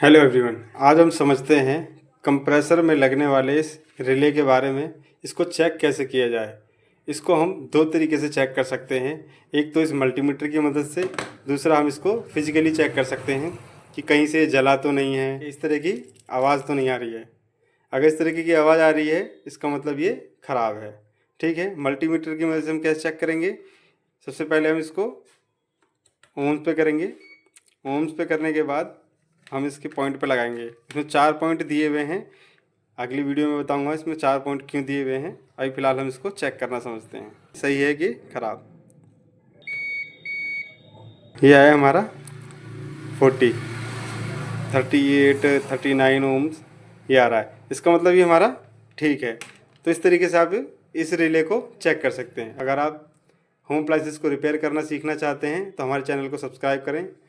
Hello everyone, आज हम समझते हैं कंप्रेसर में लगने वाले इस रिले के बारे में। इसको चेक कैसे किया जाए। इसको हम दो तरीके से चेक कर सकते हैं। एक तो इस मल्टीमीटर की मदद से, दूसरा हम इसको फिजिकली चेक कर सकते हैं कि कहीं से जला तो नहीं है, इस तरह की आवाज़ तो नहीं आ रही है। अगर इस तरीके की आवाज़ आ रही है इसका मतलब ये ख़राब है। ठीक है, मल्टीमीटर की मदद से हम कैसे चेक करेंगे। सबसे पहले हम इसको ओम्स पे करेंगे। ओम्स पे करने के बाद हम इसके पॉइंट पे लगाएंगे। इसमें 4 पॉइंट दिए हुए हैं। अगली वीडियो में बताऊंगा इसमें 4 पॉइंट क्यों दिए हुए हैं। अभी फ़िलहाल हम इसको चेक करना समझते हैं, सही है कि ख़राब। ये आया हमारा 40, 38, 39 ओम्स ये आ रहा है। इसका मतलब ये हमारा ठीक है। तो इस तरीके से आप इस रिले को चेक कर सकते हैं। अगर आप होम अप्लायंसेस को रिपेयर करना सीखना चाहते हैं तो हमारे चैनल को सब्सक्राइब करें।